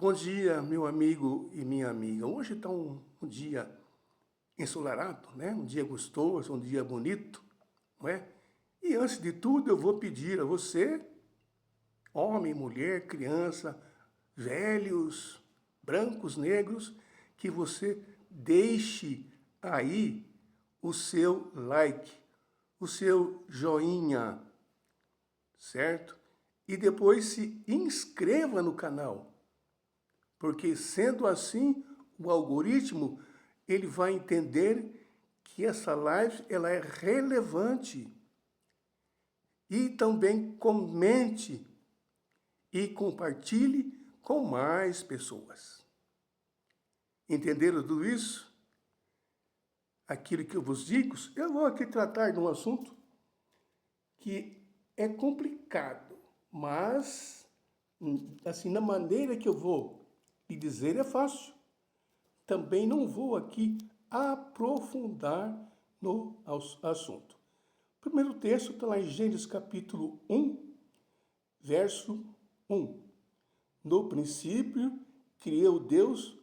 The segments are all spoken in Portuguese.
Bom dia, meu amigo e minha amiga. Hoje está um dia ensolarado, né? Um dia gostoso, um dia bonito, não é? E antes de tudo, eu vou pedir a você, homem, mulher, criança, velhos, brancos, negros, que você deixe aí o seu like, o seu joinha, certo? E depois se inscreva no canal. Porque sendo assim, o algoritmo ele vai entender que essa live ela é relevante. E também comente e compartilhe com mais pessoas. Entenderam tudo isso? Aquilo que eu vos digo, eu vou aqui tratar de um assunto que é complicado, mas assim, na maneira que eu vou lhe dizer é fácil. Também não vou aqui aprofundar no assunto. O primeiro texto está lá em Gênesis capítulo 1, verso 1. No princípio criou Deus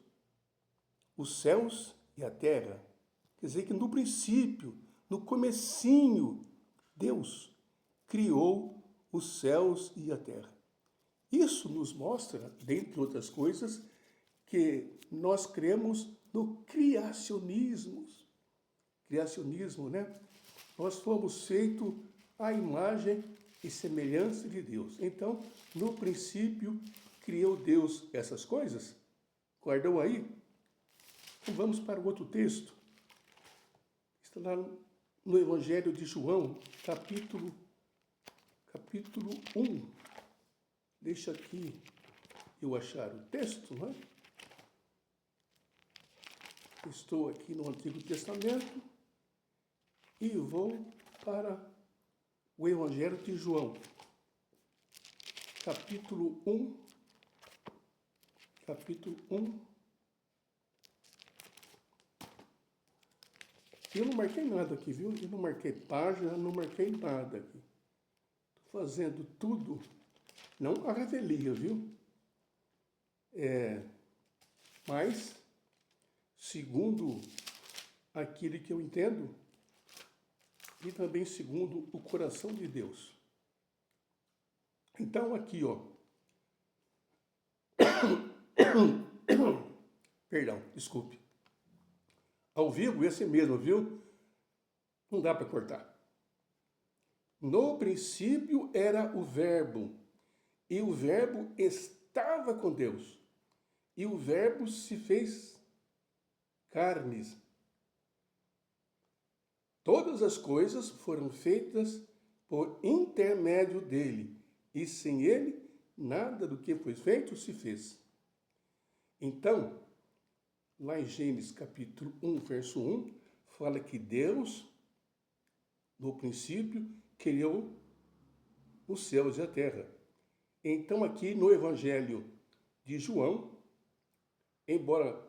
os céus e a terra. Quer dizer que no princípio, no comecinho, Deus criou os céus e a terra. Isso nos mostra, dentre outras coisas, que nós cremos no criacionismo. Criacionismo, né? Nós fomos feitos à imagem e semelhança de Deus. Então, no princípio, criou Deus essas coisas. Guardou aí? Então, vamos para o outro texto. Está lá no Evangelho de João, capítulo 1. Deixa aqui eu achar o texto, não é? Estou aqui no Antigo Testamento e vou para o Evangelho de João, capítulo 1. Eu não marquei nada aqui, viu? Eu não marquei página, não marquei nada aqui. Estou fazendo tudo, não a revelia, viu? Mas, segundo aquilo que eu entendo, e também segundo o coração de Deus. Então, aqui, ó. Perdão, desculpe. Ao vivo, esse mesmo, viu? Não dá para cortar. No princípio era o Verbo, e o Verbo estava com Deus, e o Verbo se fez carnes. Todas as coisas foram feitas por intermédio dele, e sem ele, nada do que foi feito se fez. Então, lá em Gênesis capítulo 1, verso 1, fala que Deus, no princípio, criou os céus e a terra. Então, aqui no Evangelho de João, embora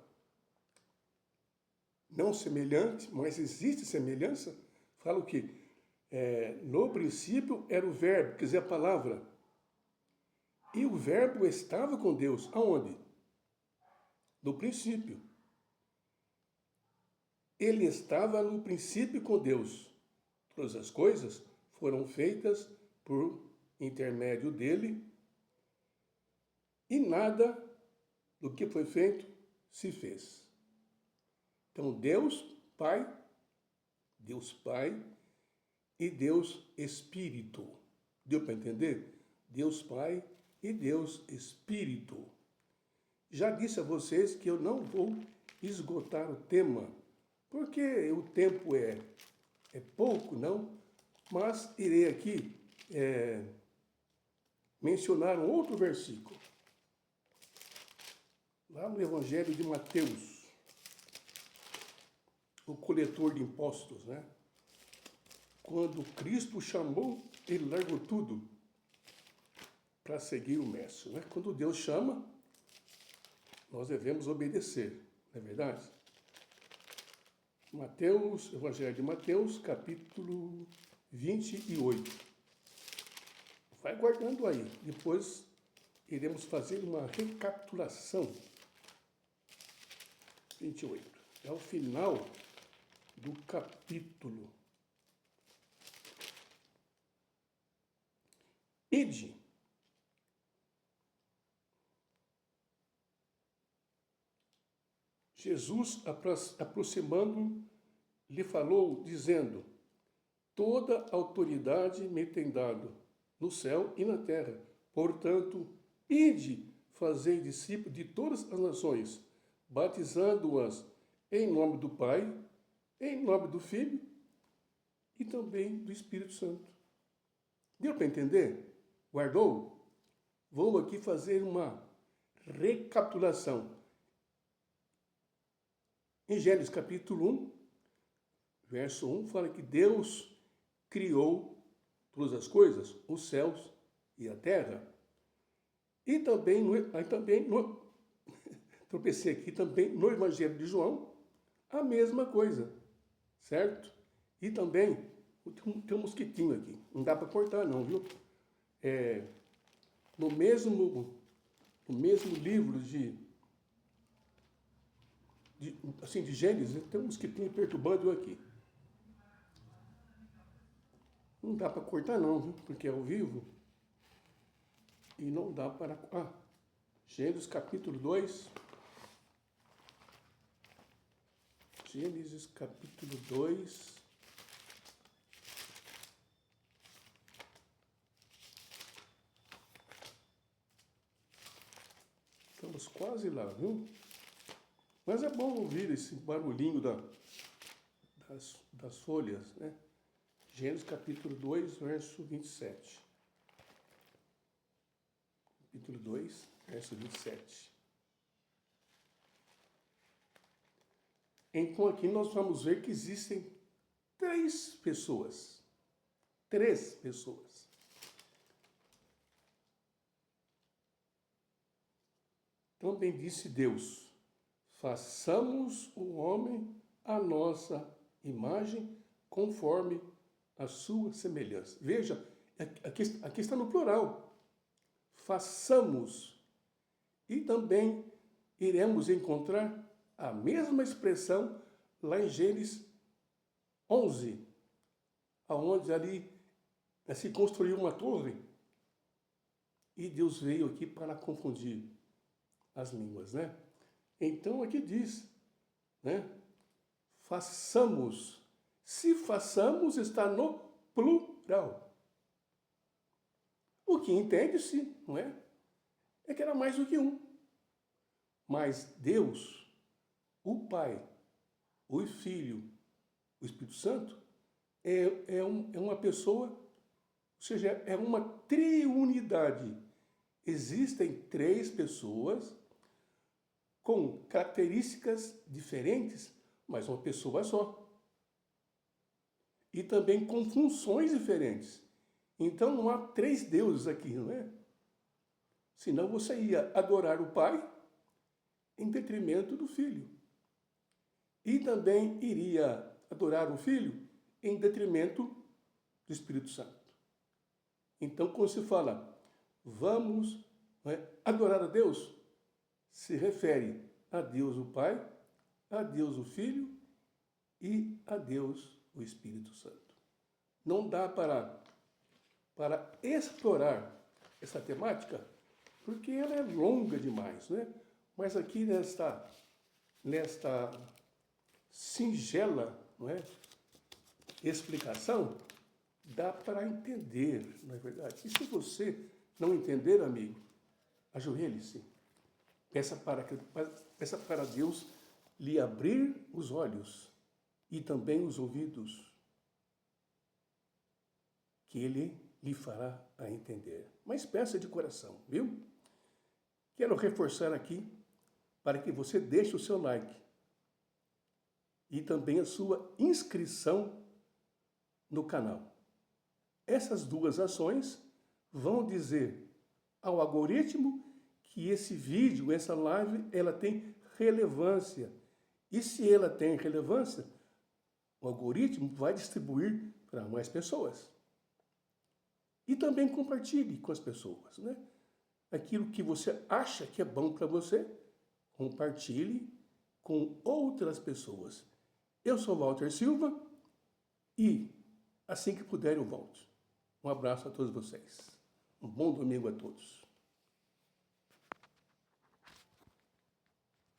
não semelhante, mas existe semelhança, fala o quê? No princípio era o Verbo, quer dizer, a palavra. E o Verbo estava com Deus. Aonde? No princípio. Ele estava no princípio com Deus. Todas as coisas foram feitas por intermédio dele e nada do que foi feito se fez. Então, Deus Pai e Deus Espírito. Deu para entender? Deus Pai e Deus Espírito. Já disse a vocês que eu não vou esgotar o tema, porque o tempo é pouco, não? Mas irei aqui mencionar um outro versículo. Lá no Evangelho de Mateus, o coletor de impostos, né? Quando Cristo chamou, ele largou tudo para seguir o Mestre, né? Quando Deus chama, nós devemos obedecer, não é verdade? Mateus, Evangelho de Mateus, capítulo 28. Vai guardando aí, depois iremos fazer uma recapitulação. 28. É o final do capítulo. Ide. Jesus, aproximando, lhe falou, dizendo: toda autoridade me tem dado, no céu e na terra. Portanto, ide, fazei discípulos de todas as nações, batizando-as em nome do Pai, em nome do Filho e também do Espírito Santo. Deu para entender? Guardou? Vou aqui fazer uma recapitulação. Em Gênesis capítulo 1, verso 1, fala que Deus criou todas as coisas, os céus e a terra. E também, tropecei aqui também no Evangelho de João, a mesma coisa, certo? E também, tem um mosquitinho aqui, não dá para cortar não, viu? No mesmo livro de Gênesis, tem um mosquitinho perturbando eu aqui. Não dá para cortar não, viu? Porque é ao vivo. E não dá para... Gênesis capítulo 2. Gênesis capítulo 2. Estamos quase lá, viu? Mas é bom ouvir esse barulhinho das folhas, né? Gênesis capítulo 2, verso 27. Capítulo 2, verso 27. Então aqui nós vamos ver que existem três pessoas. Três pessoas. Também disse Deus: façamos o homem à nossa imagem, conforme a sua semelhança. Veja, aqui está no plural. Façamos. E também iremos encontrar a mesma expressão lá em Gênesis 11, onde ali se construiu uma torre e Deus veio aqui para confundir as línguas, né? Então aqui diz, né? Façamos. Se façamos está no plural. O que entende-se, não é? É que era mais do que um. Mas Deus, o Pai, o Filho, o Espírito Santo, é uma pessoa, ou seja, é uma triunidade. Existem três pessoas com características diferentes, mas uma pessoa só. E também com funções diferentes. Então não há três deuses aqui, não é? Senão você ia adorar o Pai em detrimento do Filho. E também iria adorar o Filho em detrimento do Espírito Santo. Então, quando se fala, vamos adorar a Deus, se refere a Deus o Pai, a Deus o Filho e a Deus o Espírito Santo. Não dá para explorar essa temática, porque ela é longa demais, né? Mas aqui nesta singela, não é, explicação, dá para entender, não é verdade? E se você não entender, amigo, ajoelhe-se. Peça para Deus lhe abrir os olhos e também os ouvidos, que Ele lhe fará a entender. Mas peça de coração, viu? Quero reforçar aqui para que você deixe o seu like e também a sua inscrição no canal. Essas duas ações vão dizer ao algoritmo que esse vídeo, essa live, ela tem relevância. E se ela tem relevância, o algoritmo vai distribuir para mais pessoas. E também compartilhe com as pessoas, né? aquilo que você acha que é bom para você, compartilhe com outras pessoas. Eu sou Walter Silva e assim que puder eu volto. Um abraço a todos vocês. Um bom domingo a todos.